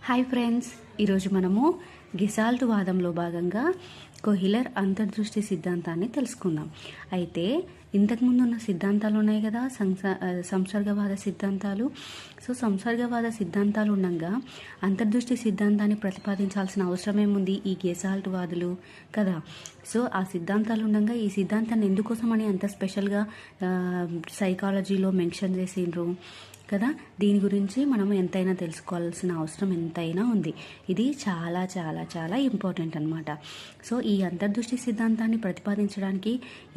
Hi friends, ఈరోజు మనము గెసాల్ట్ వాదంలో భాగంగా కోహిలర్ అంతర్దృష్టి సిద్ధాంతాన్ని తెలుసుకుందాం. అయితే ఇంతకుముందు ఉన్న సిద్ధాంతాలు ఉన్నాయి కదా, సంసర్గవాద సిద్ధాంతాలు. సో సంసర్గవాద సిద్ధాంతాలు ఉండగా అంతర్దృష్టి సిద్ధాంతాన్ని ప్రతిపాదించాల్సిన అవసరం ఏముంది ఈ గెసాల్ట్ వాదులు కదా. సో ఆ సిద్ధాంతాలు ఉండగా ఈ సిద్ధాంతాన్ని ఎందుకోసమని అంత స్పెషల్గా సైకాలజీలో మెన్షన్ చేసిండ్రు కదా. దీని గురించి మనం ఎంతైనా తెలుసుకోవాల్సిన అవసరం ఎంతైనా ఉంది. ఇది చాలా చాలా చాలా ఇంపార్టెంట్ అనమాట. సో ఈ అంతర్దృష్టి సిద్ధాంతాన్ని ప్రతిపాదించడానికి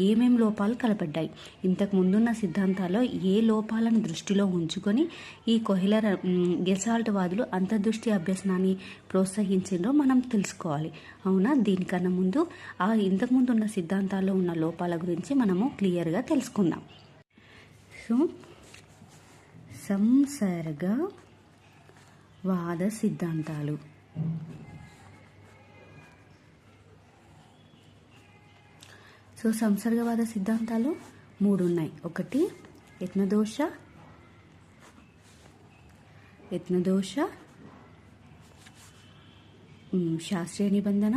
ఏమేం లోపాలు కలపడ్డాయి, ఇంతకు ముందున్న సిద్ధాంతాల్లో ఏ లోపాలను దృష్టిలో ఉంచుకొని ఈ కోహిలర్ గెసాల్ట్ వాదులు అంతర్దృష్టి అభ్యసనాన్ని ప్రోత్సహించిందో మనం తెలుసుకోవాలి. అవునా, దీనికన్నా ముందు ఇంతకుముందు ఉన్న సిద్ధాంతాల్లో ఉన్న లోపాల గురించి మనము క్లియర్గా తెలుసుకుందాం. సో సంసర్గవాద సిద్ధాంతాలు. సో సంసర్గవాద సిద్ధాంతాలు 3 ఉన్నాయి. ఒకటి యత్నదోష, శాస్త్రీయ నిబంధన,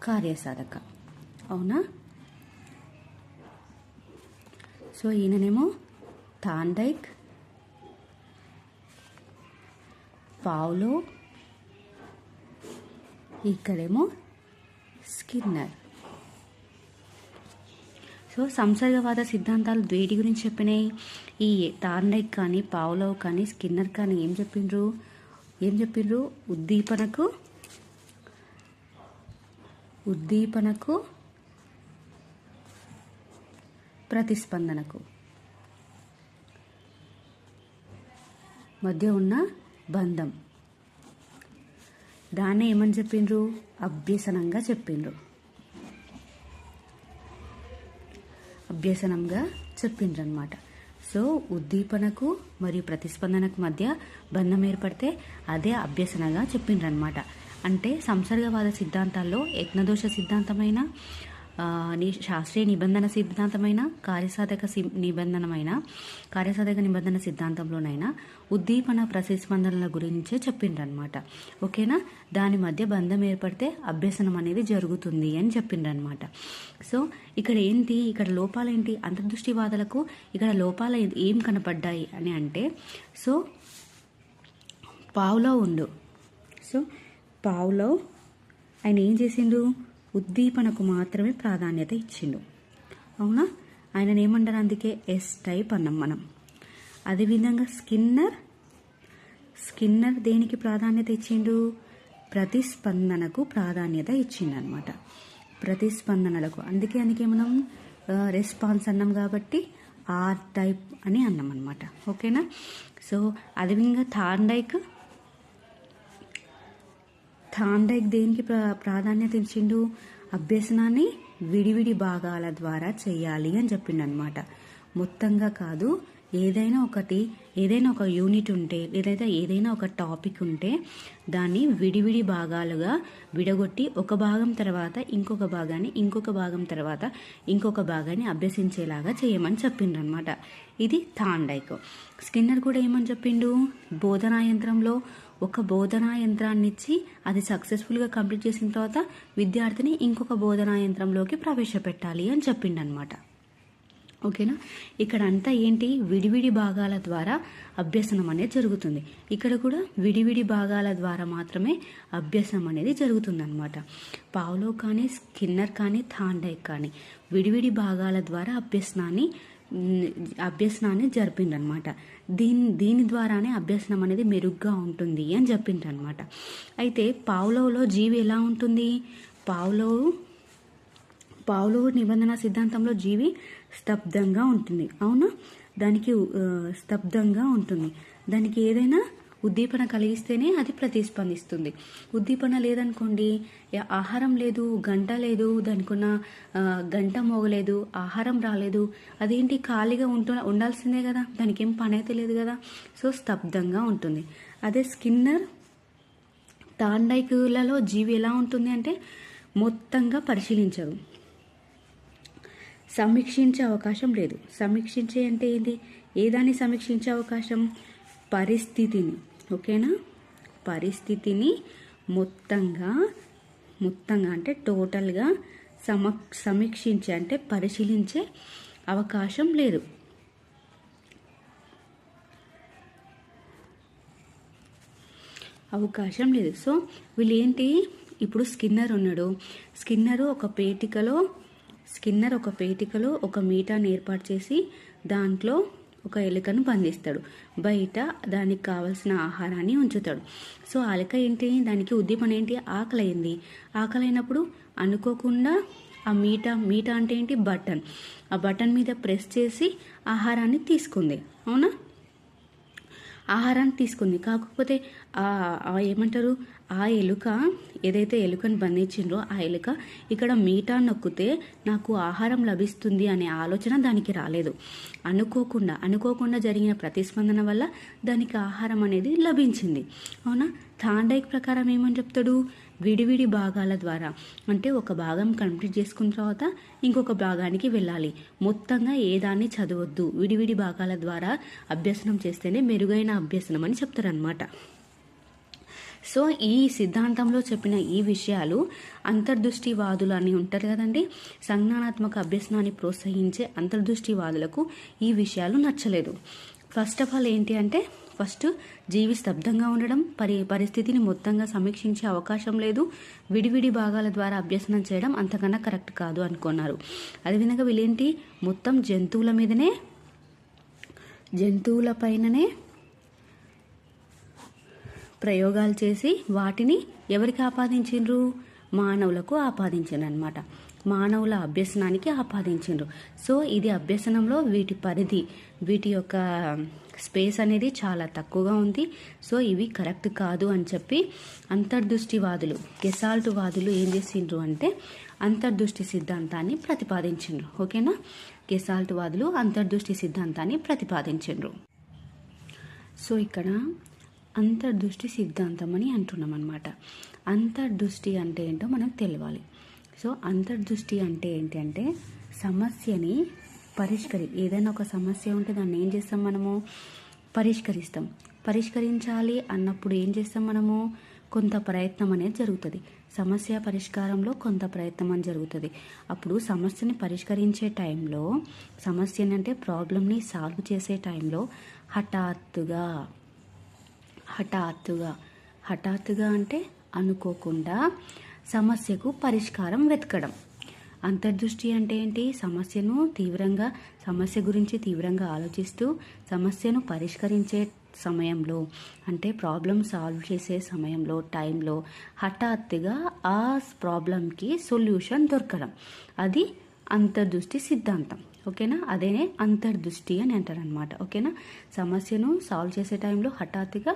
కార్యసాధక. అవునా. సో ఈయననేమో థాండైక్, పావ్లో, ఇక్కడేమో స్కిన్నర్. సో సంసర్గవాద సిద్ధాంతాలు వేటి గురించి చెప్పినాయి? ఈ థాండైక్ కానీ పావ్లో కానీ స్కిన్నర్ కానీ ఏం చెప్పిండ్రు? ఉద్దీపనకు ప్రతిస్పందనకు మధ్య ఉన్న బంధం, దాన్ని ఏమని చెప్పిండ్రు? అభ్యసనంగా చెప్పిండ్రు అనమాట. సో ఉద్దీపనకు మరియు ప్రతిస్పందనకు మధ్య బంధం ఏర్పడితే అదే అభ్యసనగా చెప్పిండ్రు అనమాట. అంటే సంసర్గవాద సిద్ధాంతాల్లో యత్నదోష సిద్ధాంతమైన, శాస్త్రీయ నిబంధన సిద్ధాంతమైన, కార్యసాధక నిబంధన సిద్ధాంతంలోనైనా ఉద్దీపన ప్రతిస్పందనల గురించే చెప్పిండ్రనమాట. ఓకేనా. దాని మధ్య బంధం ఏర్పడితే అభ్యసనం అనేది జరుగుతుంది అని చెప్పిండ్రనమాట. సో ఇక్కడ లోపాలేంటి? అంతర్దృష్టివాదులకు ఇక్కడ లోపాలు ఏం కనపడ్డాయి అని అంటే, సో పావ్లో ఆయన ఏం చేసిండు? ఉద్దీపనకు మాత్రమే ప్రాధాన్యత ఇచ్చిండు. అవునా, ఆయనను ఏమంటారు? అందుకే ఎస్ టైప్ అన్నాం మనం. అదేవిధంగా స్కిన్నర్ దేనికి ప్రాధాన్యత ఇచ్చిండు? ప్రతిస్పందనకు ప్రాధాన్యత ఇచ్చిండు అనమాట. ప్రతిస్పందనలకు అందుకే మనం రెస్పాన్స్ అన్నాం కాబట్టి ఆర్ టైప్ అని అన్నాం అనమాట. ఓకేనా. సో అదేవిధంగా థాండైక్ దేనికి ప్రాధాన్యత ఇచ్చిండు? అభ్యసనాన్ని విడివిడి భాగాల ద్వారా చేయాలి అని చెప్పిండు అనమాట. మొత్తంగా కాదు, ఏదైనా ఒక యూనిట్ ఉంటే, లేదా ఏదైనా ఒక టాపిక్ ఉంటే దాన్ని విడివిడి భాగాలుగా విడగొట్టి ఒక భాగం తర్వాత ఇంకొక భాగాన్ని, ఇంకొక భాగం తర్వాత ఇంకొక భాగాన్ని అభ్యసించేలాగా చేయమని చెప్పిండ్రు అనమాట. ఇది థాండైక్. స్కిన్నర్ కూడా ఏమని చెప్పిండు? బోధనా యంత్రంలో ఒక బోధనా యంత్రాన్ని ఇచ్చి అది సక్సెస్ఫుల్గా కంప్లీట్ చేసిన తర్వాత విద్యార్థిని ఇంకొక బోధనా యంత్రంలోకి ప్రవేశపెట్టాలి అని చెప్పిండు అనమాట. ఓకేనా. ఇక్కడ అంతా ఏంటి? విడివిడి భాగాల ద్వారా అభ్యసనం అనేది జరుగుతుంది. ఇక్కడ కూడా విడివిడి భాగాల ద్వారా మాత్రమే అభ్యసనం అనేది జరుగుతుంది అనమాట. పావ్లో కానీ స్కిన్నర్ కానీ థాండైక్ కానీ విడివిడి భాగాల ద్వారా అభ్యసనాన్ని జరిపిండ్రనమాట. దీని ద్వారానే అభ్యసనం అనేది మెరుగ్గా ఉంటుంది అని చెప్పిండ్రనమాట. అయితే పావ్లోలో జీవి ఎలా ఉంటుంది? పావ్లో నిబంధన సిద్ధాంతంలో జీవి స్తబ్దంగా ఉంటుంది. అవునా, దానికి స్తబ్దంగా ఉంటుంది. దానికి ఏదైనా ఉద్దీపన కలిగిస్తేనే అది ప్రతిస్పందిస్తుంది. ఉద్దీపన లేదనుకోండి, ఆహారం లేదు, గంట లేదు, దానికున్న గంట మోగలేదు, ఆహారం రాలేదు, అదేంటి? ఖాళీగా ఉండాల్సిందే కదా, దానికి ఏం పని అయితే లేదు కదా. సో స్తబ్దంగా ఉంటుంది. అదే స్కిన్నర్ థాండైక్లలో జీవి ఎలా ఉంటుంది అంటే మొత్తంగా పరిశీలించదు, సమీక్షించే అవకాశం లేదు. సమీక్షించే అంటే ఏంటి? ఏదాన్ని సమీక్షించే అవకాశం? పరిస్థితిని. ఓకేనా? పరిస్థితిని మొత్తంగా అంటే టోటల్గా సమీక్షించే అంటే పరిశీలించే అవకాశం లేదు. సో వీళ్ళు ఏంటి, ఇప్పుడు స్కిన్నర్ ఉన్నాడు. స్కిన్నర్ ఒక పేటికలో ఒక మీటాన్ని ఏర్పాటు చేసి దాంట్లో ఒక ఎలుకను బంధిస్తాడు. బయట దానికి కావలసిన ఆహారాన్ని ఉంచుతాడు. సో ఆ ఎలుక ఏంటి, దానికి ఉద్దీపన ఏంటి, ఆకలైంది. ఆకలైనప్పుడు అనుకోకుండా ఆ మీట అంటే ఏంటి, బటన్. ఆ బటన్ మీద ప్రెస్ చేసి ఆహారాన్ని తీసుకుంది. అవునా? ఆహారాన్ని తీసుకుంది. కాకపోతే ఏమంటారు, ఆ ఎలుక ఏదైతే ఎలుకను బంధించిండ్రో ఆ ఎలుక ఇక్కడ మీటా నొక్కితే నాకు ఆహారం లభిస్తుంది అనే ఆలోచన దానికి రాలేదు. అనుకోకుండా జరిగిన ప్రతిస్పందన వల్ల దానికి ఆహారం అనేది లభించింది. అవునా? థాండైక్ ప్రకారం ఏమని చెప్తాడు, విడివిడి భాగాల ద్వారా, అంటే ఒక భాగం కంప్లీట్ చేసుకున్న తర్వాత ఇంకొక భాగానికి వెళ్ళాలి. మొత్తంగా ఏదాన్ని చదవద్దు, విడివిడి భాగాల ద్వారా అభ్యసనం చేస్తేనే మెరుగైన అభ్యసనం అని చెప్తారనమాట. సో ఈ సిద్ధాంతంలో చెప్పిన ఈ విషయాలు అంతర్దృష్టివాదులు అని ఉంటారు కదండి, సంజ్ఞానాత్మక అభ్యసనాన్ని ప్రోత్సహించే అంతర్దృష్టివాదులకు ఈ విషయాలు నచ్చలేదు. ఫస్ట్ ఆఫ్ ఆల్ ఏంటి అంటే, ఫస్ట్ జీవి స్తబ్దంగా ఉండడం, పరిస్థితిని మొత్తంగా సమీక్షించే అవకాశం లేదు, విడివిడి భాగాల ద్వారా అభ్యసనం చేయడం అంతకన్నా కరెక్ట్ కాదు అనుకున్నారు. అదేవిధంగా వీళ్ళేంటి, మొత్తం జంతువులపైననే ప్రయోగాలు చేసి వాటిని ఎవరికి ఆపాదించిండ్రు, మానవులకు ఆపాదించిండ్రు అనమాట. మానవుల అభ్యసనానికి ఆపాదించిండ్రు. సో ఇది అభ్యసనంలో వీటి యొక్క స్పేస్ అనేది చాలా తక్కువగా ఉంది. సో ఇవి కరెక్ట్ కాదు అని చెప్పి అంతర్దృష్టివాదులు, గెసాల్ట్ వాదులు ఏం చేసిండ్రు అంటే అంతర్దృష్టి సిద్ధాంతాన్ని ప్రతిపాదించిండ్రు. ఓకేనా? గెసాల్ట్ వాదులు అంతర్దృష్టి సిద్ధాంతాన్ని ప్రతిపాదించిండ్రు. సో ఇక్కడ అంతర్దృష్టి సిద్ధాంతం అని అంటున్నాం అనమాట. అంతర్దృష్టి అంటే ఏంటో మనకు తెలియాలి. సో అంతర్దృష్టి అంటే ఏంటి అంటే, సమస్యని ఏదైనా ఒక సమస్య ఉంటే దాన్ని ఏం చేస్తాం మనము, పరిష్కరించాలి అన్నప్పుడు ఏం చేస్తాం మనము, కొంత ప్రయత్నం అనేది జరుగుతుంది. సమస్య పరిష్కారంలో కొంత ప్రయత్నం అని జరుగుతుంది. అప్పుడు సమస్యని పరిష్కరించే టైంలో, సమస్యని అంటే ప్రాబ్లమ్ని సాల్వ్ చేసే టైంలో హఠాత్తుగా అంటే అనుకోకుండా సమస్యకు పరిష్కారం వెతకడం. అంతర్దృష్టి అంటే ఏంటి, సమస్య గురించి తీవ్రంగా ఆలోచిస్తూ సమస్యను పరిష్కరించే సమయంలో, అంటే ప్రాబ్లం సాల్వ్ చేసే సమయంలో, టైంలో హఠాత్తుగా ఆ ప్రాబ్లంకి సొల్యూషన్ దొరకడం, అది అంతర్దృష్టి సిద్ధాంతం. ఓకేనా? అదే అంతర్దృష్టి అని అంటారు అనమాట. ఓకేనా? సమస్యను సాల్వ్ చేసే టైంలో హఠాత్తుగా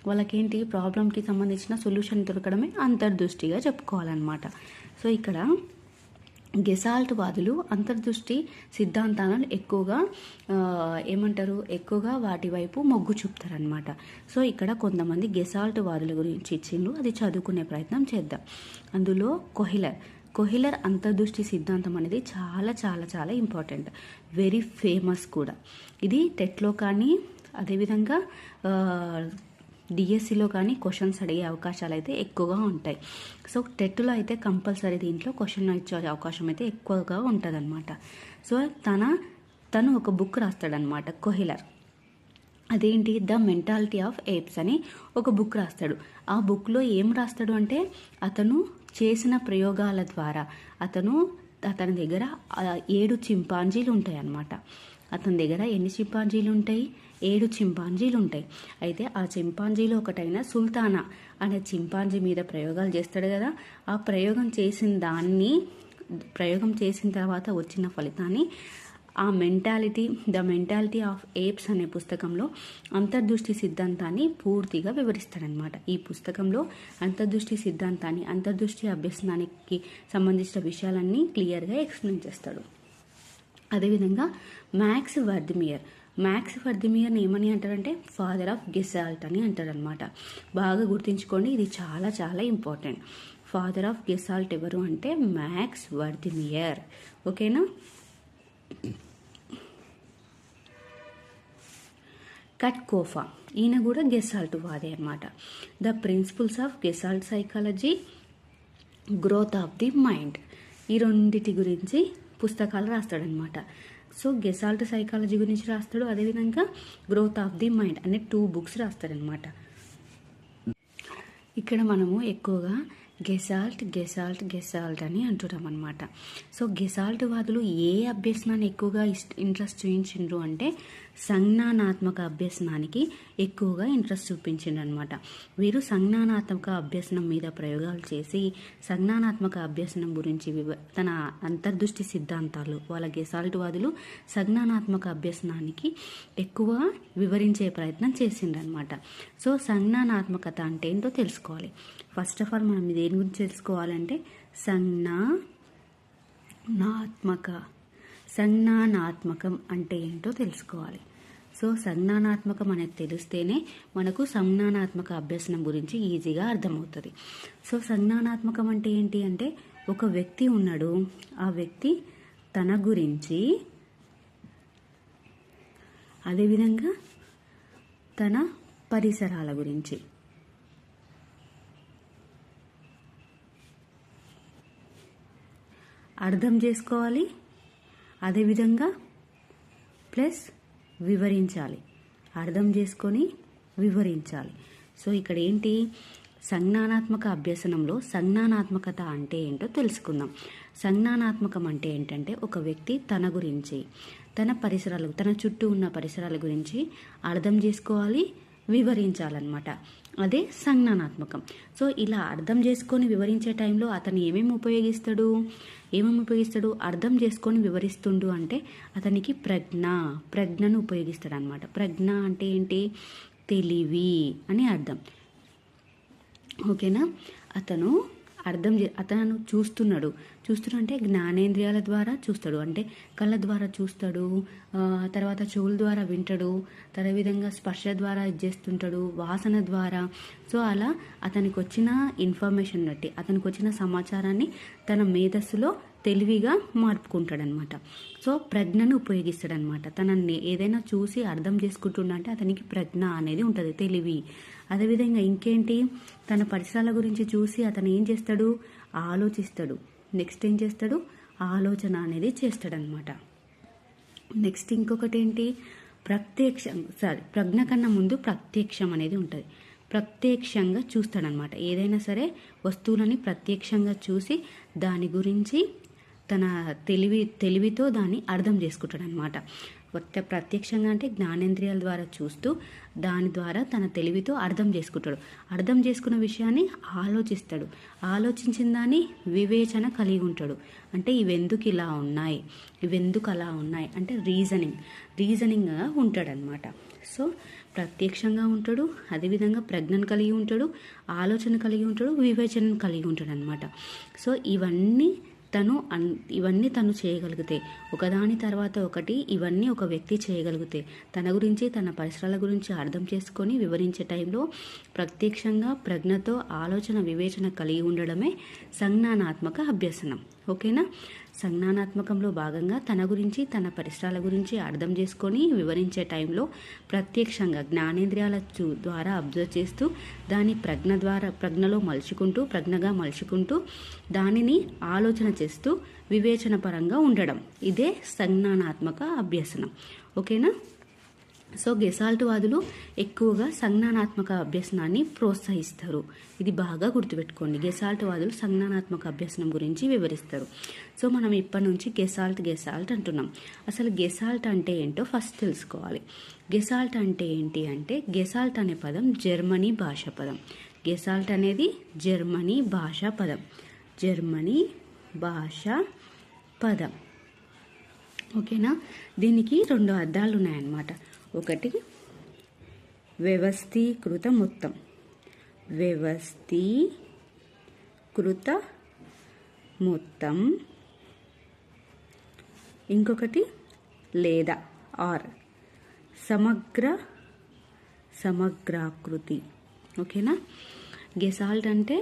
వాళ్ళకేంటి, ప్రాబ్లంకి సంబంధించిన సొల్యూషన్ దొరకడమే అంతర్దృష్టిగా చెప్పుకోవాలన్నమాట. సో ఇక్కడ గెసాల్ట్ వాదులు అంతర్దృష్టి సిద్ధాంతాలను ఎక్కువగా వాటి వైపు మొగ్గు చూపుతారనమాట. సో ఇక్కడ కొంతమంది గెసాల్ట్ వాదుల గురించి ఇచ్చిండ్రు, అది చదువుకునే ప్రయత్నం చేద్దాం. అందులో కొహిలర్ అంతర్దృష్టి సిద్ధాంతం అనేది చాలా చాలా చాలా ఇంపార్టెంట్, వెరీ ఫేమస్ కూడా. ఇది టెట్లో కానీ అదేవిధంగా డిఎస్సిలో కానీ క్వశ్చన్స్ అడిగే అవకాశాలు అయితే ఎక్కువగా ఉంటాయి. సో టెట్లో అయితే కంపల్సరీ దీంట్లో క్వశ్చన్ ఇచ్చే అవకాశం అయితే ఎక్కువగా ఉంటుంది అనమాట. సో తను ఒక బుక్ రాస్తాడనమాట కొహిలర్. అదేంటి, ద మెంటాలిటీ ఆఫ్ ఏప్స్ అని ఒక బుక్ రాస్తాడు. ఆ బుక్లో ఏం రాస్తాడు అంటే, అతను చేసిన ప్రయోగాల ద్వారా అతని దగ్గర 7 చింపాంజీలు ఉంటాయి అన్నమాట. అతని దగ్గర ఎన్ని చింపాంజీలు ఉంటాయి? 7 చింపాంజీలు ఉంటాయి. అయితే ఆ చింపాంజీలో ఒకటైన సుల్తానా అనే చింపాంజీ మీద ప్రయోగాలు చేస్తాడు కదా. ఆ ప్రయోగం చేసిన తర్వాత వచ్చిన ఫలితాన్ని ద మెంటాలిటీ ఆఫ్ ఏప్స్ అనే పుస్తకంలో అంతర్దృష్టి సిద్ధాంతాన్ని పూర్తిగా వివరిస్తాడనమాట. ఈ పుస్తకంలో అంతర్దృష్టి సిద్ధాంతాన్ని, అంతర్దృష్టి అభ్యసనానికి సంబంధించిన విషయాలన్నీ క్లియర్గా ఎక్స్ప్లెయిన్ చేస్తాడు. అదేవిధంగా మ్యాక్స్ వర్దిమియర్ని ఏమని అంటారంటే ఫాదర్ ఆఫ్ గెసాల్ట్ అని అంటారనమాట. బాగా గుర్తుంచుకోండి, ఇది చాలా చాలా ఇంపార్టెంట్. ఫాదర్ ఆఫ్ గెసాల్ట్ ఎవరు అంటే మ్యాక్స్ వర్దిమియర్. ఓకేనా? కట్కోఫా, ఈయన కూడా గెస్టాల్ట్ వాదే అనమాట. The principles of gestalt psychology, growth of the mind, ఈ రెండిటి గురించి పుస్తకాలు రాస్తాడనమాట. సో గెస్టాల్ట్ సైకాలజీ గురించి రాస్తాడు, అదేవిధంగా గ్రోత్ ఆఫ్ ది మైండ్ అనే 2 బుక్స్ రాస్తాడనమాట. ఇక్కడ మనము ఎక్కువగా గెసాల్ట్ అని అంటున్నాం అనమాట. సో గెసాల్ట్ వాదులు ఏ అభ్యసనాన్ని ఎక్కువగా ఇంట్రెస్ట్ చూపించిండ్రు అంటే సంజ్ఞానాత్మక అభ్యసనానికి ఎక్కువగా ఇంట్రెస్ట్ చూపించిండ్రు అనమాట. వీరు సంజ్ఞానాత్మక అభ్యసనం మీద ప్రయోగాలు చేసి సంజ్ఞానాత్మక అభ్యసనం గురించి తన అంతర్దృష్టి సిద్ధాంతాలు, వాళ్ళ గెసాల్ట్ వాదులు సంజ్ఞానాత్మక అభ్యసనానికి ఎక్కువ వివరించే ప్రయత్నం చేసిండ్రు అనమాట. సో సంజ్ఞానాత్మకత అంటే ఏంటో తెలుసుకోవాలి. ఫస్ట్ ఆఫ్ ఆల్ మనం దేని గురించి తెలుసుకోవాలంటే సంజ్ఞానాత్మకం అంటే ఏంటో తెలుసుకోవాలి. సో సంజ్ఞానాత్మకం అనేది తెలిస్తేనే మనకు సంజ్ఞానాత్మక అభ్యసనం గురించి ఈజీగా అర్థమవుతుంది. సో సంజ్ఞానాత్మకం అంటే ఏంటి అంటే ఒక వ్యక్తి ఉన్నాడు, ఆ వ్యక్తి తన గురించి, అదేవిధంగా తన పరిసరాల గురించి అర్థం చేసుకోవాలి, అదేవిధంగా ప్లస్ వివరించాలి, అర్థం చేసుకొని వివరించాలి. సో ఇక్కడ ఏంటి, సంజ్ఞానాత్మక అభ్యసనంలో సంజ్ఞానాత్మకత అంటే ఏంటో తెలుసుకుందాం. సంజ్ఞానాత్మకం అంటే ఏంటంటే ఒక వ్యక్తి తన గురించి, తన పరిసరాలు, తన చుట్టూ ఉన్న పరిసరాల గురించి అర్థం చేసుకోవాలి, వివరించాలన్నమాట. అదే సంజ్ఞానాత్మకం. సో ఇలా అర్థం చేసుకొని వివరించే టైంలో అతను ఏమేమి ఉపయోగిస్తాడు, అర్థం చేసుకొని వివరిస్తుండు అంటే అతనికి ప్రజ్ఞను ఉపయోగిస్తాడు అనమాట. ప్రజ్ఞ అంటే ఏంటి, తెలివి అని అర్థం. ఓకేనా. అతను చూస్తున్నాడు అంటే జ్ఞానేంద్రియాల ద్వారా చూస్తాడు, అంటే కళ్ళ ద్వారా చూస్తాడు, తర్వాత చెవుల ద్వారా వింటాడు, విధంగా స్పర్శ ద్వారా చేస్తుంటాడు, వాసన ద్వారా. సో అలా అతనికి వచ్చిన ఇన్ఫర్మేషన్ బట్టి, అతనికి వచ్చిన సమాచారాన్ని తన మేధస్సులో తెలివిగా మార్పుకుంటాడనమాట. సో ప్రజ్ఞను ఉపయోగిస్తాడనమాట. తనని ఏదైనా చూసి అర్థం చేసుకుంటుండంటే అతనికి ప్రజ్ఞ అనేది ఉంటుంది, తెలివి. అదేవిధంగా ఇంకేంటి, తన పరిసరాల గురించి చూసి అతను ఏం చేస్తాడు, ఆలోచిస్తాడు. నెక్స్ట్ ఏం చేస్తాడు, ఆలోచన అనేది చేస్తాడనమాట. నెక్స్ట్ ఇంకొకటి ఏంటి, ప్రజ్ఞ కన్నా ముందు ప్రత్యక్షం అనేది ఉంటుంది. ప్రత్యక్షంగా చూస్తాడనమాట. ఏదైనా సరే వస్తువులని ప్రత్యక్షంగా చూసి దాని గురించి తన తెలివితో దాన్ని అర్థం చేసుకుంటాడు అనమాట. ప్రత్యక్షంగా అంటే జ్ఞానేంద్రియాల ద్వారా చూస్తూ దాని ద్వారా తన తెలివితో అర్థం చేసుకుంటాడు. అర్థం చేసుకున్న విషయాన్ని ఆలోచిస్తాడు, ఆలోచించిన దాన్ని వివేచన కలిగి ఉంటాడు. అంటే ఇవెందుకు ఇలా ఉన్నాయి, ఇవెందుకు అలా ఉన్నాయి అంటే రీజనింగ్గా ఉంటాడనమాట. సో ప్రత్యక్షంగా ఉంటాడు, అదేవిధంగా ప్రజ్ఞను కలిగి ఉంటాడు, ఆలోచన కలిగి ఉంటాడు, వివేచనను కలిగి ఉంటాడు అనమాట. సో ఇవన్నీ తను చేయగలిగితే, ఒకదాని తర్వాత ఒకటి ఇవన్నీ ఒక వ్యక్తి చేయగలిగితే, తన గురించి తన పరిసరాల గురించి అర్థం చేసుకొని వివరించే టైంలో ప్రత్యక్షంగా ప్రజ్ఞతో ఆలోచన వివేచన కలిగి ఉండడమే సంజ్ఞానాత్మక అభ్యసనం. ఓకేనా. సంజ్ఞానాత్మకంలో భాగంగా తన గురించి తన పరిసరాల గురించి అర్థం చేసుకొని వివరించే టైంలో ప్రత్యక్షంగా జ్ఞానేంద్రియాల ద్వారా అబ్జర్వ్ చేస్తూ దాన్ని ప్రజ్ఞగా మలుచుకుంటూ దానిని ఆలోచన చేస్తూ వివేచన పరంగా ఉండడం, ఇదే సంజ్ఞానాత్మక అభ్యసనం. ఓకేనా. సో గెసాల్ట్ వాదులు ఎక్కువగా సంజ్ఞానాత్మక అభ్యసనాన్ని ప్రోత్సహిస్తారు. ఇది బాగా గుర్తుపెట్టుకోండి. గెసాల్ట్ వాదులు సంజ్ఞానాత్మక అభ్యసనం గురించి వివరిస్తారు. సో మనం ఇప్పటి నుంచి గెసాల్ట్ అంటున్నాం. అసలు గెసాల్ట్ అంటే ఏంటో ఫస్ట్ తెలుసుకోవాలి. గెసాల్ట్ అంటే ఏంటి అంటే, గెసాల్ట్ అనే పదం జర్మనీ భాషా పదం. గెసాల్ట్ అనేది జర్మనీ భాషా పదం. ఓకేనా. దీనికి 2 అర్థాలు ఉన్నాయన్నమాట. ఒకటి వ్యవస్థీకృత మొత్తం, ఇంకొకటి లేదా ఆర్ సమగ్రాకృతి. ఓకేనా. గెసాల్ట్ అంటే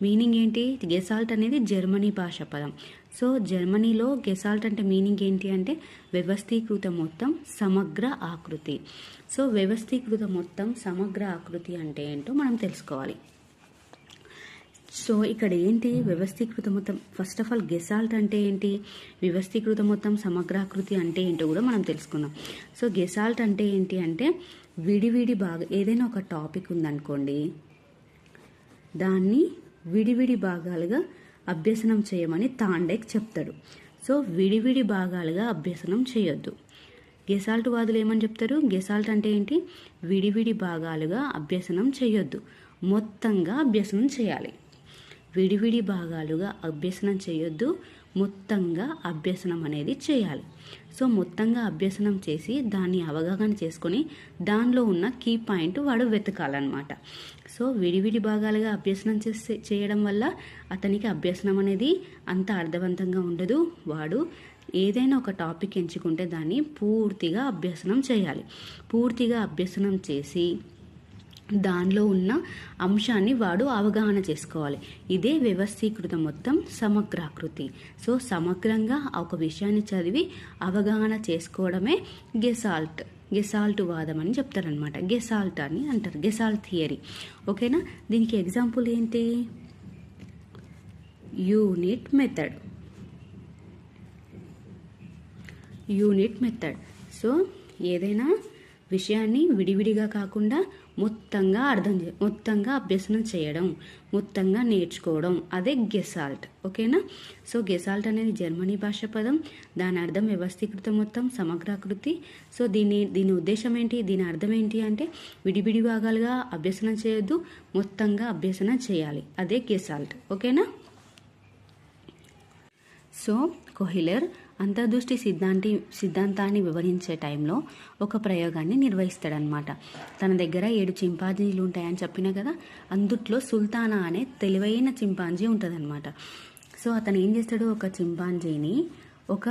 మీనింగ్ ఏంటి, గెసాల్ట్ అనేది జర్మనీ భాష పదం. సో జర్మనీలో గెసాల్ట్ అంటే మీనింగ్ ఏంటి అంటే వ్యవస్థీకృత మొత్తం సమగ్ర ఆకృతి. సో వ్యవస్థీకృత మొత్తం సమగ్ర ఆకృతి అంటే ఏంటో మనం తెలుసుకోవాలి. సో ఇక్కడ ఏంటి వ్యవస్థీకృత మొత్తం, ఫస్ట్ ఆఫ్ ఆల్ గెసాల్ట్ అంటే ఏంటి, వ్యవస్థీకృత మొత్తం సమగ్రాకృతి అంటే ఏంటో కూడా మనం తెలుసుకుందాం. సో గెసాల్ట్ అంటే ఏంటి అంటే విడివిడి ఏదైనా ఒక టాపిక్ ఉందనుకోండి, దాన్ని విడివిడి భాగాలుగా అభ్యసనం చేయమని తాండేక్ చెప్తాడు. సో విడివిడి భాగాలుగా అభ్యసనం చేయొద్దు. గెసాల్ట్ వాదులు ఏమని చెప్తారు, గెసాల్ట్ అంటే ఏంటి, విడివిడి భాగాలుగా అభ్యసనం చేయొద్దు, మొత్తంగా అభ్యసనం చేయాలి. విడివిడి భాగాలుగా అభ్యసనం చేయొద్దు, మొత్తంగా అభ్యసనం అనేది చేయాలి. సో మొత్తంగా అభ్యసనం చేసి దాన్ని అవగాహన చేసుకొని దానిలో ఉన్న కీ పాయింట్ వాడు వెతకాలన్నమాట. సో విడివిడి భాగాలుగా అభ్యసనం చేయడం వల్ల అతనికి అభ్యసనం అనేది అంత అర్థవంతంగా ఉండదు. వాడు ఏదైనా ఒక టాపిక్ ఎంచుకుంటే దాన్ని పూర్తిగా అభ్యసనం చేయాలి. పూర్తిగా అభ్యసనం చేసి దానిలో ఉన్న అంశాన్ని వాడు అవగాహన చేసుకోవాలి. ఇదే వ్యవస్థీకృత మొత్తం సమగ్రాకృతి. సో సమగ్రంగా ఒక విషయాన్ని చదివి అవగాహన చేసుకోవడమే గెసాల్ట్ వాదం అని చెప్తారనమాట. గెసాల్ట్ అని అంటారు, గెసాల్ట్ థియరీ. ఓకేనా. దీనికి ఎగ్జాంపుల్ ఏంటి, యూనిట్ మెథడ్. సో ఏదైనా విషయాన్ని విడివిడిగా కాకుండా మొత్తంగా మొత్తంగా అభ్యసనం చేయడం, మొత్తంగా నేర్చుకోవడం, అదే గెసాల్ట్. ఓకేనా. సో గెసాల్ట్ అనేది జర్మనీ భాష పదం. దాని అర్థం వ్యవస్థీకృత మొత్తం సమగ్రాకృతి. సో దీని ఉద్దేశం ఏంటి, దీని అర్థం ఏంటి అంటే విడివిడి భాగాలుగా అభ్యసనం చేయొద్దు, మొత్తంగా అభ్యసనం చేయాలి, అదే గెసాల్ట్. ఓకేనా. సో కొహిలర్ అంతర్దృష్టి సిద్ధాంతాన్ని వివరించే టైంలో ఒక ప్రయోగాన్ని నిర్వహిస్తాడనమాట. తన దగ్గర 7 చింపాంజీలు ఉంటాయని చెప్పినా కదా, అందుట్లో సుల్తానా అనే తెలివైన చింపాంజీ ఉంటుందన్నమాట. సో అతను ఏం చేస్తాడు, ఒక చింపాంజీని ఒక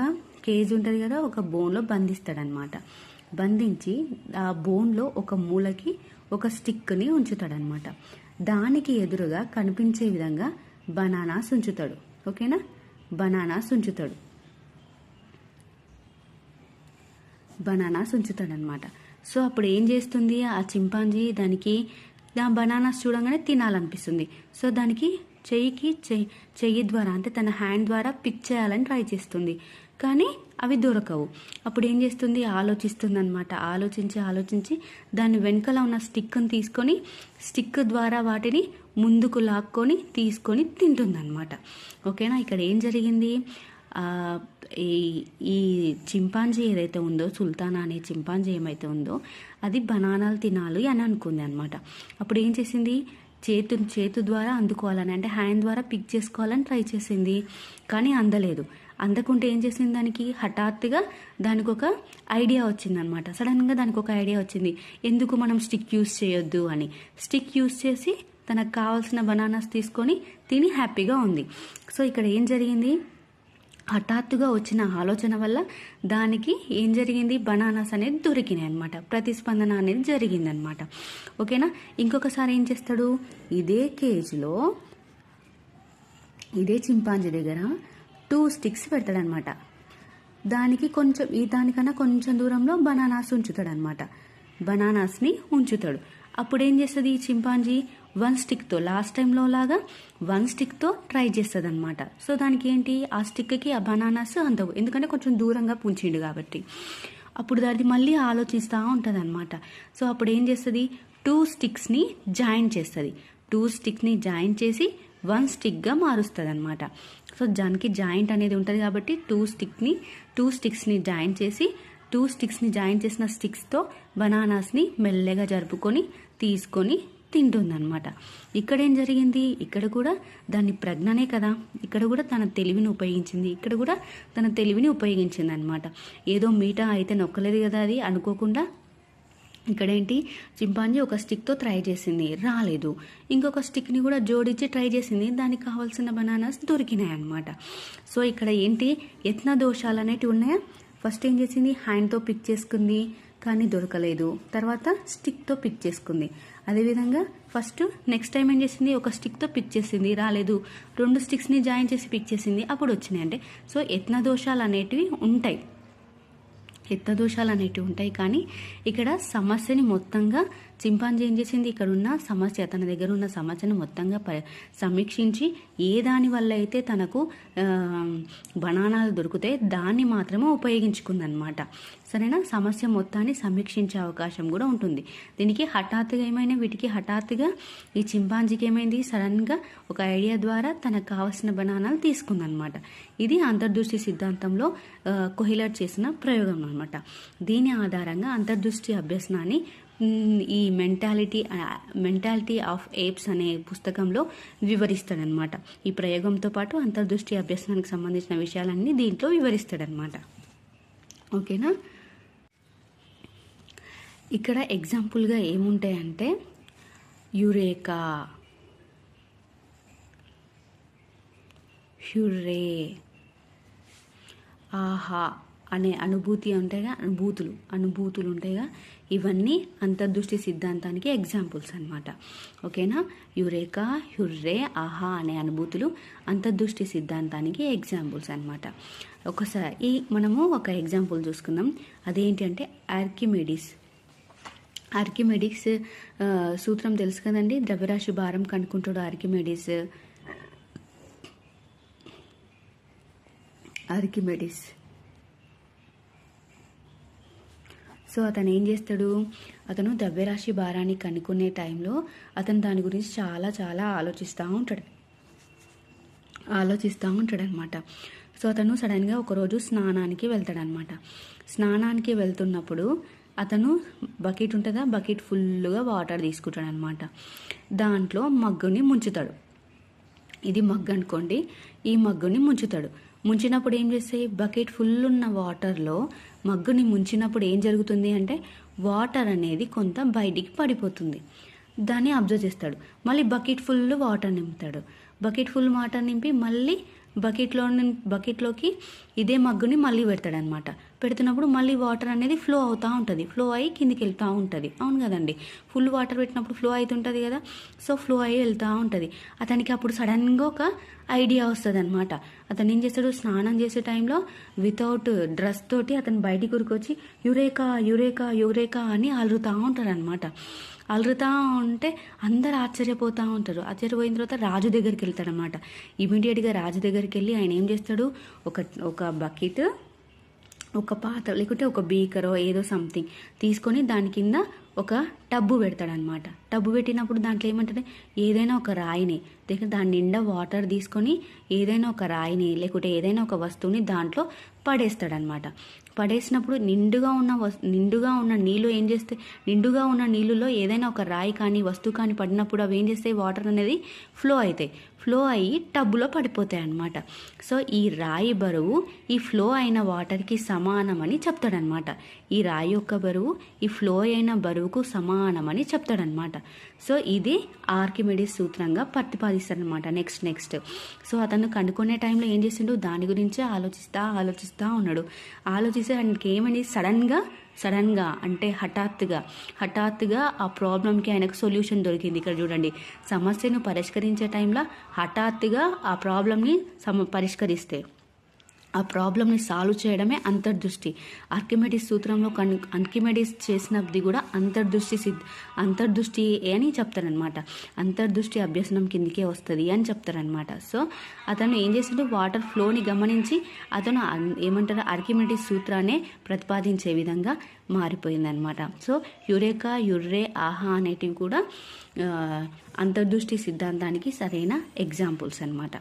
కేజ్ ఉంటుంది కదా, ఒక బోన్లో బంధిస్తాడనమాట. బంధించి ఆ బోన్లో ఒక మూలకి ఒక స్టిక్ని ఉంచుతాడనమాట. దానికి ఎదురుగా కనిపించే విధంగా బనానాస్ ఉంచుతాడు. ఓకేనా, బనానాస్ ఉంచుతాడనమాట. సో అప్పుడు ఏం చేస్తుంది ఆ చింపాంజీ, దానికి బనానాస్ చూడంగానే తినాలనిపిస్తుంది. సో దానికి చెయ్యి ద్వారా అంటే తన హ్యాండ్ ద్వారా పిక్ చేయాలని ట్రై చేస్తుంది, కానీ అవి దొరకవు. అప్పుడు ఏం చేస్తుంది, ఆలోచిస్తుంది అనమాట. ఆలోచించి దాని వెనకాల ఉన్న స్టిక్ని తీసుకొని స్టిక్ ద్వారా వాటిని ముందుకు లాక్కొని తీసుకొని తింటుందన్నమాట. ఓకేనా. ఇక్కడ ఏం జరిగింది, ఈ చింపాంజీ ఏదైతే ఉందో, సుల్తానా అనే చింపాంజీ ఏమైతే ఉందో, అది బనానాలు తినాలి అని అనుకుంది అనమాట. అప్పుడు ఏం చేసింది, చేతు ద్వారా అందుకోవాలని అంటే హ్యాండ్ ద్వారా పిక్ చేసుకోవాలని ట్రై చేసింది, కానీ అందకుంటే ఏం చేసింది, దానికి హఠాత్తుగా దానికి ఒక ఐడియా వచ్చిందనమాట. సడన్గా దానికి ఒక ఐడియా వచ్చింది, ఎందుకు మనం స్టిక్ యూస్ చేయొద్దు అని. స్టిక్ యూస్ చేసి తనకు కావాల్సిన బనానాస్ తీసుకొని తిని హ్యాపీగా ఉంది. సో ఇక్కడ ఏం జరిగింది, హఠాత్తుగా వచ్చిన ఆలోచన వల్ల దానికి ఏం జరిగింది, బనానాస్ అనేది దొరికినాయి అనమాట. ప్రతిస్పందన అనేది జరిగిందనమాట. ఓకేనా. ఇంకొకసారి ఏం చేస్తాడు, ఇదే కేజ్లో ఇదే చింపాంజీ దగ్గర 2 స్టిక్స్ పెడతాడనమాట. దానికన్నా కొంచెం దూరంలో బనానాస్ ఉంచుతాడనమాట. బనానాస్ని ఉంచుతాడు. అప్పుడు ఏం చేస్తుంది ఈ చింపాంజీ, 1 స్టిక్తో లాస్ట్ టైంలో లాగా 1 స్టిక్తో ట్రై చేస్తుంది అనమాట. సో దానికి ఏంటి, ఆ స్టిక్కి ఆ బనానాస్ అందవు, ఎందుకంటే కొంచెం దూరంగా పుంచిండు కాబట్టి. అప్పుడు అది మళ్ళీ ఆలోచిస్తూ ఉంటుంది అనమాట. సో అప్పుడు ఏం చేస్తుంది, 2 స్టిక్స్ని జాయిన్ చేస్తుంది. 2 స్టిక్స్ని జాయిన్ చేసి 1 స్టిక్గా మారుస్తుంది అనమాట. సో దానికి జాయింట్ అనేది ఉంటుంది కాబట్టి 2 స్టిక్స్ని జాయిన్ చేసి 2 స్టిక్స్ని జాయిన్ చేసిన స్టిక్స్తో బనానాస్ని మెల్లగా జరుపుకొని తీసుకొని తింటుందన్నమాట. ఇక్కడ ఏం జరిగింది, ఇక్కడ కూడా దాని ప్రజ్ఞనే కదా, ఇక్కడ కూడా తన తెలివిని ఉపయోగించింది అనమాట. ఏదో మీటా అయితే నొక్కలేదు కదా అది అనుకోకుండా, ఇక్కడేంటి చింపాంజీ ఒక స్టిక్తో ట్రై చేసింది, రాలేదు. ఇంకొక స్టిక్ని కూడా జోడించి ట్రై చేసింది, దానికి కావాల్సిన బనానాస్ దొరికినాయి అనమాట. సో ఇక్కడ ఏంటి, యత్న దోషాలు అనేటివి ఉన్నాయా. ఫస్ట్ ఏం చేసింది, హ్యాండ్తో పిక్ చేసుకుంది, కానీ దొరకలేదు. తర్వాత స్టిక్తో పిక్ చేసుకుంది. అదేవిధంగా ఫస్ట్ నెక్స్ట్ టైం ఏం చేసింది, ఒక స్టిక్తో పిక్ చేసింది, రాలేదు. 2 స్టిక్స్ని జాయిన్ చేసి పిక్ చేసింది, అప్పుడు వచ్చినాయి. అంటే సో యత్న దోషాలు అనేటివి ఉంటాయి, కానీ ఇక్కడ సమస్యని మొత్తంగా చింపాంజీ ఏం చేసింది, ఇక్కడ ఉన్న సమస్య, తన దగ్గర ఉన్న సమస్యను మొత్తంగా సమీక్షించి ఏ దాని వల్ల అయితే తనకు బనానాలు దొరికితే దాన్ని మాత్రమే ఉపయోగించుకుందనమాట. సరేనా? సమస్య మొత్తాన్ని సమీక్షించే అవకాశం కూడా ఉంటుంది. దీనికి వీటికి హఠాత్తుగా ఈ చింపాంజీకి ఏమైంది, సడన్గా ఒక ఐడియా ద్వారా తనకు కావాల్సిన బనానాలు తీసుకుందనమాట. ఇది అంతర్దృష్టి సిద్ధాంతంలో కోహిలర్ చేసిన ప్రయోగం అనమాట. దీని ఆధారంగా అంతర్దృష్టి అభ్యసనాన్ని ఈ మెంటాలిటీ ఆఫ్ ఏప్స్ అనే పుస్తకంలో వివరిస్తాడనమాట. ఈ ప్రయోగంతో పాటు అంతర్దృష్టి అభ్యసనానికి సంబంధించిన విషయాలన్నీ దీంట్లో వివరిస్తాడనమాట. ఓకేనా? ఇక్కడ ఎగ్జాంపుల్గా ఏముంటాయంటే యురేకా, హ్యుర్రే, ఆహా అనే అనుభూతులు ఉంటాయిగా, ఇవన్నీ అంతర్దృష్టి సిద్ధాంతానికి ఎగ్జాంపుల్స్ అనమాట. ఓకేనా? యురేకా, హ్యుర్రే, ఆహా అనే అనుభూతులు అంతర్దృష్టి సిద్ధాంతానికి ఎగ్జాంపుల్స్ అనమాట. ఒకసారి మనము ఒక ఎగ్జాంపుల్ చూసుకుందాం. అదేంటి అంటే ఆర్కిమెడిస్ సూత్రం తెలుసు కదండి. ద్రవ్యరాశి భారం కనుక్కుంటాడు ఆర్కిమెడిస్. సో అతను ఏం చేస్తాడు, అతను ద్రవ్యరాశి భారాన్ని కనుక్కునే టైంలో అతను దాని గురించి చాలా చాలా ఆలోచిస్తూ ఉంటాడనమాట. సో అతను సడన్గా ఒకరోజు స్నానానికి వెళ్తాడనమాట. స్నానానికి వెళ్తున్నప్పుడు అతను బకెట్ ఉంటుందా, బకెట్ ఫుల్గా వాటర్ తీసుకుంటాడనమాట. దాంట్లో మగ్గుని ముంచుతాడు. ఇది మగ్గు అనుకోండి. ఈ మగ్గుని ముంచినప్పుడు ఏం చేస్తాయి, బకెట్ ఫుల్ ఉన్న వాటర్లో మగ్గుని ముంచినప్పుడు ఏం జరుగుతుంది అంటే వాటర్ అనేది కొంత బయటికి పడిపోతుంది. దాన్ని అబ్జర్వ్ చేస్తాడు. మళ్ళీ బకెట్ ఫుల్ వాటర్ నింపుతాడు. బకెట్ ఫుల్ వాటర్ నింపి మళ్ళీ బకెట్లోకి ఇదే మగ్గుని మళ్ళీ పెడతాడనమాట. పెడుతున్నప్పుడు మళ్ళీ వాటర్ అనేది ఫ్లో అవుతూ ఉంటుంది. ఫ్లో అయ్యి కిందికి వెళ్తూ ఉంటుంది. అవును కదండి, ఫుల్ వాటర్ పెట్టినప్పుడు ఫ్లో అవుతుంటుంది కదా. సో ఫ్లో అయ్యి వెళ్తూ ఉంటుంది. అతనికి అప్పుడు సడన్గా ఒక ఐడియా వస్తుంది అనమాట. అతను ఏం చేస్తాడు, స్నానం చేసే టైంలో వితౌట్ డ్రెస్ తోటి అతను బయటికి ఉరికొచ్చి యురేకా యురేకా యురేకా అని అలురుతూ ఉంటాడు అనమాట. అలురుతూ ఉంటే అందరు ఆశ్చర్యపోతూ ఉంటారు. ఆశ్చర్యపోయిన తర్వాత రాజు దగ్గరికి వెళ్తాడనమాట. ఇమీడియట్గా రాజు దగ్గరికి వెళ్ళి ఆయన ఏం చేస్తాడు, ఒక బకెట్, ఒక పాత్ర లేకుంటే ఒక బీకరో ఏదో సంథింగ్ తీసుకొని దాని కింద ఒక టబ్బు పెడతాడనమాట. టబ్బు పెట్టినప్పుడు దాంట్లో ఏమంటారు, ఏదైనా ఒక రాయిని లేకపోతే దాని నిండా వాటర్ తీసుకొని ఏదైనా ఒక రాయిని లేకుంటే ఏదైనా ఒక వస్తువుని దాంట్లో పడేస్తాడనమాట. పడేసినప్పుడు నిండుగా ఉన్న నీళ్ళు ఏం చేస్తే, నిండుగా ఉన్న నీళ్ళలో ఏదైనా ఒక రాయి కానీ వస్తువు కానీ పడినప్పుడు అవి ఏం చేస్తాయి, వాటర్ అనేది ఫ్లో అయ్యి టబ్బులో పడిపోతాయి అన్నమాట. సో ఈ రాయి బరువు ఈ ఫ్లో అయిన వాటర్కి సమానమని చెప్తాడనమాట. ఈ రాయి యొక్క బరువు ఈ ఫ్లో అయిన బరువుకు సమానమని చెప్తాడనమాట. సో ఇది ఆర్కిమెడిస్ సూత్రంగా ప్రతిపాదిస్తాడనమాట. నెక్స్ట్ సో అతను కనుక్కునే టైంలో ఏం చేసిండు, దాని గురించే ఆలోచిస్తా ఉన్నాడు. ఆలోచిస్తే ఆయనకి ఏమని సడన్గా అంటే హఠాత్తుగా ఆ ప్రాబ్లంకి ఆయనకు సొల్యూషన్ దొరికింది. ఇక్కడ చూడండి, సమస్యను పరిష్కరించే టైంలో హఠాత్తుగా ఆ ప్రాబ్లంని పరిష్కరిస్తే ఆ ప్రాబ్లమ్ని సాల్వ్ చేయడమే అంతర్దృష్టి. ఆర్కిమెడిస్ సూత్రంలో ఆర్కిమెడిస్ చేసినది కూడా అంతర్దృష్టి అని చెప్తారనమాట. అంతర్దృష్టి అభ్యసనం కిందికే వస్తుంది అని చెప్తారనమాట. సో అతను ఏం చేసిండు, వాటర్ ఫ్లోని గమనించి అతను ఏమంటారు ఆర్కిమెడిస్ సూత్రాన్ని ప్రతిపాదించే విధంగా మారిపోయిందనమాట. సో యురేకా, యుర్రే, ఆహా అనేటివి కూడా అంతర్దృష్టి సిద్ధాంతానికి సరైన ఎగ్జాంపుల్స్ అనమాట.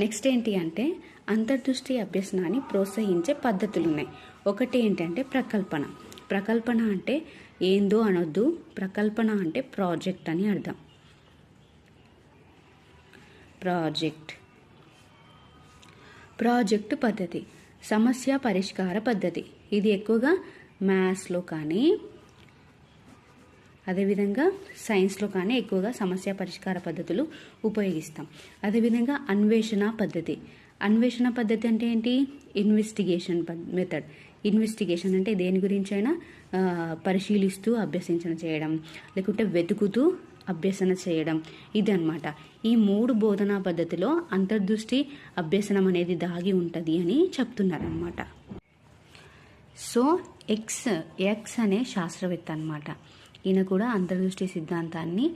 నెక్స్ట్ ఏంటి అంటే అంతర్దృష్టి అభ్యసనాన్ని ప్రోత్సహించే పద్ధతులు ఉన్నాయి. ఒకటి ఏంటంటే ప్రకల్పన అంటే ఏందో అనొద్దు, ప్రకల్పన అంటే ప్రాజెక్ట్ అని అర్థం. ప్రాజెక్ట్ పద్ధతి, సమస్య పరిష్కార పద్ధతి. ఇది ఎక్కువగా మ్యాథ్స్లో కానీ అదేవిధంగా సైన్స్లో కానీ ఎక్కువగా సమస్య పరిష్కార పద్ధతులు ఉపయోగిస్తాం. అదేవిధంగా అన్వేషణ పద్ధతి అంటే ఏంటి, ఇన్వెస్టిగేషన్ మెథడ్. ఇన్వెస్టిగేషన్ అంటే దేని గురించి అయినా పరిశీలిస్తూ అభ్యసించన చేయడం, లేకుంటే వెతుకుతూ అభ్యసన చేయడం, ఇది అనమాట. ఈ 3 బోధనా పద్ధతిలో అంతర్దృష్టి అభ్యసనం అనేది దాగి ఉంటుంది అని చెప్తున్నారనమాట. సో ఎక్స్ అనే శాస్త్రవేత్త అనమాట. ఈయన కూడా అంతర్దృష్టి సిద్ధాంతాన్ని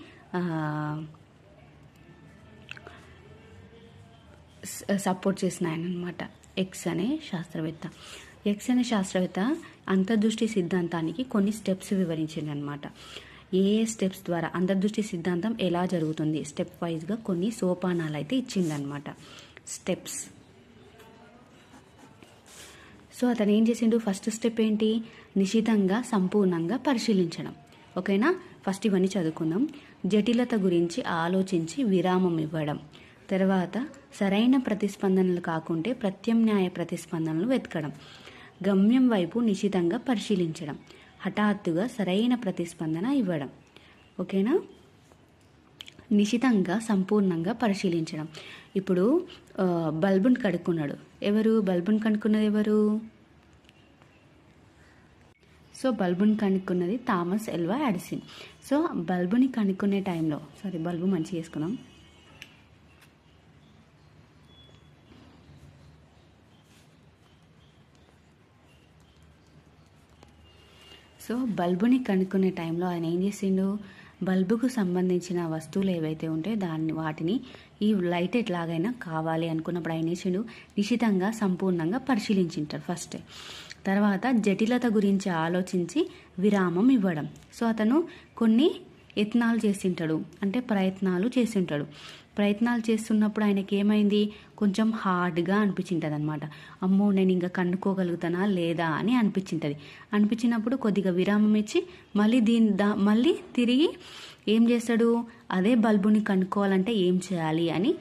సపోర్ట్ చేసిన ఆయన అనమాట. ఎక్స్ అనే శాస్త్రవేత్త అంతర్దృష్టి సిద్ధాంతానికి కొన్ని స్టెప్స్ వివరించింది అనమాట. ఏ స్టెప్స్ ద్వారా అంతర్దృష్టి సిద్ధాంతం ఎలా జరుగుతుంది, స్టెప్ వైజ్గా కొన్ని సోపానాలు అయితే ఇచ్చిందనమాట, స్టెప్స్. సో అతను ఏం చేసిండు, ఫస్ట్ స్టెప్ ఏంటి, నిశితంగా సంపూర్ణంగా పరిశీలించడం. ఓకేనా, ఫస్ట్ ఇవన్నీ చదువుకుందాం. జటిలత గురించి ఆలోచించి విరామం ఇవ్వడం. తర్వాత సరైన ప్రతిస్పందనలు కాకుంటే ప్రత్యామ్నాయ ప్రతిస్పందనలు వెతకడం. గమ్యం వైపు నిశితంగా పరిశీలించడం. హఠాత్తుగా సరైన ప్రతిస్పందన ఇవ్వడం. ఓకేనా, నిశితంగా సంపూర్ణంగా పరిశీలించడం. ఇప్పుడు బల్బుని కనుక్కున్నాడు ఎవరు, బల్బుని కనుక్కున్నది ఎవరు? సో బల్బుని కనుక్కున్నది థామస్ ఆల్వా ఎడిసన్. సో బల్బుని కనుక్కునే టైంలో, బల్బు మంచిగా వేసుకున్నాం. సో బల్బుని కనుక్కునే టైంలో ఆయన ఏం చేసిండు, బల్బుకు సంబంధించిన వస్తువులు ఏవైతే ఉంటాయో వాటిని ఈ లైట్ ఎట్లాగైనా కావాలి అనుకున్నప్పుడు ఆయన చేసిండు, నిశితంగా సంపూర్ణంగా పరిశీలించింటారు ఫస్ట్. తర్వాత జటిలత గురించి ఆలోచించి విరామం ఇవ్వడం. సో అతను కొన్ని యత్నాలు చేసింటాడు, అంటే ప్రయత్నాలు చేసింటాడు. ప్రయత్నాలు చేస్తున్నప్పుడు ఆయనకి ఏమైంది, కొంచెం హార్డ్గా అనిపించింటుంది అనమాట. అమ్మో నేను ఇంకా కనుక్కోగలుగుతానా లేదా అని అనిపించినప్పుడు కొద్దిగా విరామం ఇచ్చి మళ్ళీ తిరిగి ఏం చేస్తాడు, అదే బల్బుని కనుక్కోవాలంటే ఏం చేయాలి అని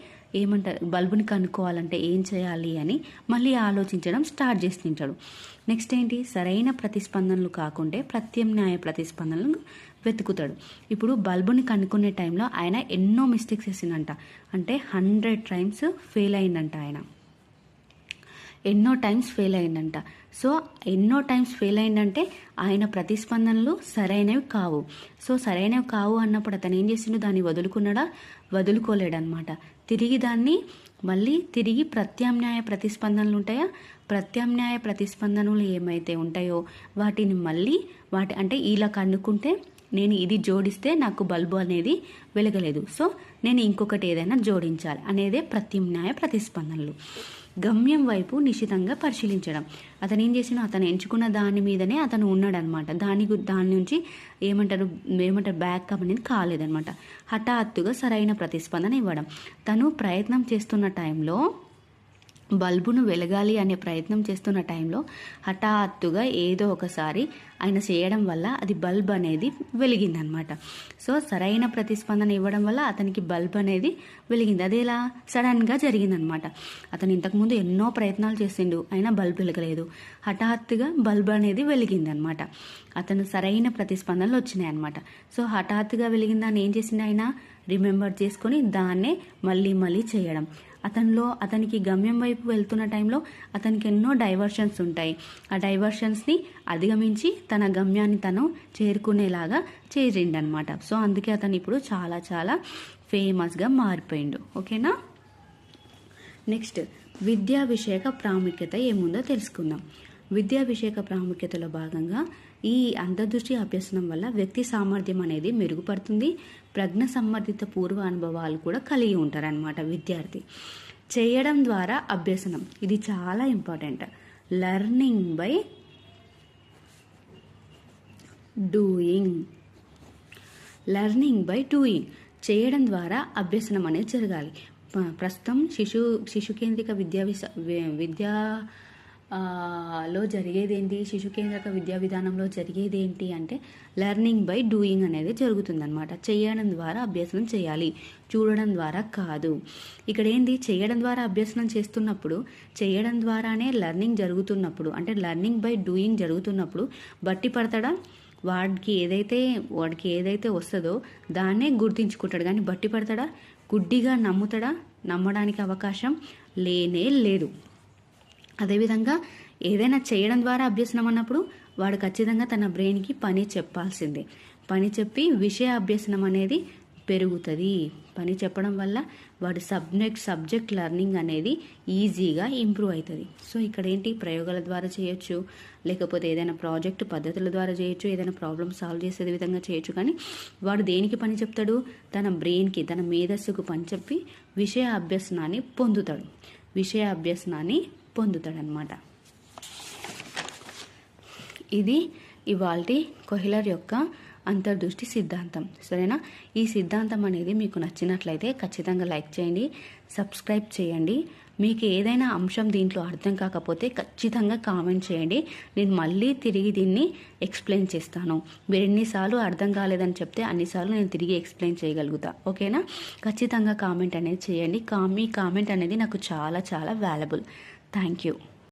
బల్బుని కనుక్కోవాలంటే ఏం చేయాలి అని మళ్ళీ ఆలోచించడం స్టార్ట్ చేస్తుంటాడు. నెక్స్ట్ ఏంటి, సరైన ప్రతిస్పందనలు కాకుంటే ప్రత్యామ్నాయ ప్రతిస్పందనలు వెతుకుతాడు. ఇప్పుడు బల్బుని కనుక్కునే టైంలో ఆయన ఎన్నో మిస్టేక్స్ చేసిందంట, అంటే 100 times ఫెయిల్ అయిందంట. ఆయన ఎన్నో టైమ్స్ ఫెయిల్ అయిందంట. సో ఎన్నో టైమ్స్ ఫెయిల్ అయిందంటే ఆయన ప్రతిస్పందనలు సరైనవి కావు. సో సరైనవి కావు అన్నప్పుడు అతను ఏం చేసిండు, దాన్ని వదులుకోలేడనమాట. తిరిగి ప్రత్యామ్నాయ ప్రతిస్పందనలు ఉంటాయా, ప్రత్యామ్నాయ ప్రతిస్పందనలు ఏమైతే ఉంటాయో వాటిని అంటే ఇలా కనుక్కుంటే నేను ఇది జోడిస్తే నాకు బల్బు అనేది వెలగలేదు, సో నేను ఇంకొకటి ఏదైనా జోడించాలి అనేదే ప్రత్యామ్నాయ ప్రతిస్పందనలు. గమ్యం వైపు నిశితంగా పరిశీలించడం. అతను ఏం చేసినా అతను ఎంచుకున్న దాని మీదనే అతను ఉన్నాడనమాట. దాని నుంచి ఏమంటారు బ్యాకప్ అనేది కాలేదనమాట. హఠాత్తుగా సరైన ప్రతిస్పందన ఇవ్వడం. తను ప్రయత్నం చేస్తున్న టైంలో, బల్బును వెలగాలి అనే ప్రయత్నం చేస్తున్న టైంలో హఠాత్తుగా ఏదో ఒకసారి ఆయన చేయడం వల్ల అది బల్బ్ అనేది వెలిగిందనమాట. సో సరైన ప్రతిస్పందన ఇవ్వడం వల్ల అతనికి బల్బ్ అనేది వెలిగింది. అదేలా సడన్గా జరిగిందనమాట. అతను ఇంతకుముందు ఎన్నో ప్రయత్నాలు చేసిండు, అయినా బల్బ్ వెలగలేదు. హఠాత్తుగా బల్బ్ అనేది వెలిగిందనమాట. అతను సరైన ప్రతిస్పందనలు వచ్చినాయి అనమాట. సో హఠాత్తుగా వెలిగిందని ఏం చేసిండు, ఆయన రిమెంబర్ చేసుకొని దాన్నే మళ్ళీ చేయడం. అతనికి గమ్యం వైపు వెళ్తున్న టైంలో అతనికి ఎన్నో డైవర్షన్స్ ఉంటాయి. ఆ డైవర్షన్స్ని అధిగమించి తన గమ్యాన్ని తను చేరుకునేలాగా చేరిండనమాట. సో అందుకే అతను ఇప్పుడు చాలా చాలా ఫేమస్గా మారిపోయిండు. ఓకేనా, నెక్స్ట్ విద్యా విషయక ప్రాముఖ్యత ఏముందో తెలుసుకుందాం. విద్యా విషయక ప్రాముఖ్యతలో భాగంగా ఈ అంతర్దృష్టి అభ్యసనం వల్ల వ్యక్తి సామర్థ్యం అనేది మెరుగుపడుతుంది. ప్రజ్ఞ సంబంధిత పూర్వ అనుభవాలు కూడా కలిగి ఉంటారనమాట విద్యార్థి. చేయడం ద్వారా అభ్యసనం, ఇది చాలా ఇంపార్టెంట్. లెర్నింగ్ బై డూయింగ్, చేయడం ద్వారా అభ్యసనం అనేది జరగాలి. ప్రస్తుతం శిశు కేంద్రిక లో జరిగేది ఏంటి, శిశు కేంద్రక విద్యా విధానంలో జరిగేది ఏంటి అంటే లెర్నింగ్ బై డూయింగ్ అనేది జరుగుతుందన్నమాట. చేయడం ద్వారా అభ్యసనం చేయాలి, చూడడం ద్వారా కాదు. ఇక్కడ ఏంది, చేయడం ద్వారా అభ్యసనం చేస్తున్నప్పుడు, చేయడం ద్వారానే లెర్నింగ్ జరుగుతున్నప్పుడు, అంటే లెర్నింగ్ బై డూయింగ్ జరుగుతున్నప్పుడు బట్టి పడతాడా, వాడికి ఏదైతే వస్తుందో దాన్నే గుర్తించుకుంటాడు. కానీ బట్టి పడతాడా, గుడ్డిగా నమ్ముతాడా, నమ్మడానికి అవకాశం లేనే లేదు. అదేవిధంగా ఏదైనా చేయడం ద్వారా అభ్యసనం అన్నప్పుడు వాడు ఖచ్చితంగా తన బ్రెయిన్కి పని చెప్పాల్సిందే. పని చెప్పి విషయ అభ్యసనం అనేది పెరుగుతుంది. పని చెప్పడం వల్ల వాడి సబ్జెక్ట్ లెర్నింగ్ అనేది ఈజీగా ఇంప్రూవ్ అవుతుంది. సో ఇక్కడ ఏంటి, ప్రయోగాల ద్వారా చేయొచ్చు, లేకపోతే ఏదైనా ప్రాజెక్ట్ పద్ధతుల ద్వారా చేయొచ్చు, ఏదైనా ప్రాబ్లమ్ సాల్వ్ చేసే విధంగా చేయొచ్చు. కానీ వాడు దేనికి పని చెప్తాడు, తన బ్రెయిన్కి, తన మేధస్సుకు పని చెప్పి విషయ అభ్యసనాన్ని పొందుతాడనమాట. ఇది ఇవాల్టి కొహ్లర్ యొక్క అంతర్దృష్టి సిద్ధాంతం. సరేనా? ఈ సిద్ధాంతం అనేది మీకు నచ్చినట్లయితే ఖచ్చితంగా లైక్ చేయండి, సబ్స్క్రైబ్ చేయండి. మీకు ఏదైనా అంశం దీంట్లో అర్థం కాకపోతే ఖచ్చితంగా కామెంట్ చేయండి. నేను మళ్ళీ తిరిగి దీన్ని ఎక్స్ప్లెయిన్ చేస్తాను. మీరు ఎన్నిసార్లు అర్థం కాలేదని చెప్తే అన్నిసార్లు నేను తిరిగి ఎక్స్ప్లెయిన్ చేయగలుగుతా. ఓకేనా? ఖచ్చితంగా కామెంట్ అనేది చేయండి. మీ కామెంట్ అనేది నాకు చాలా చాలా వాల్యుబుల్. Thank you.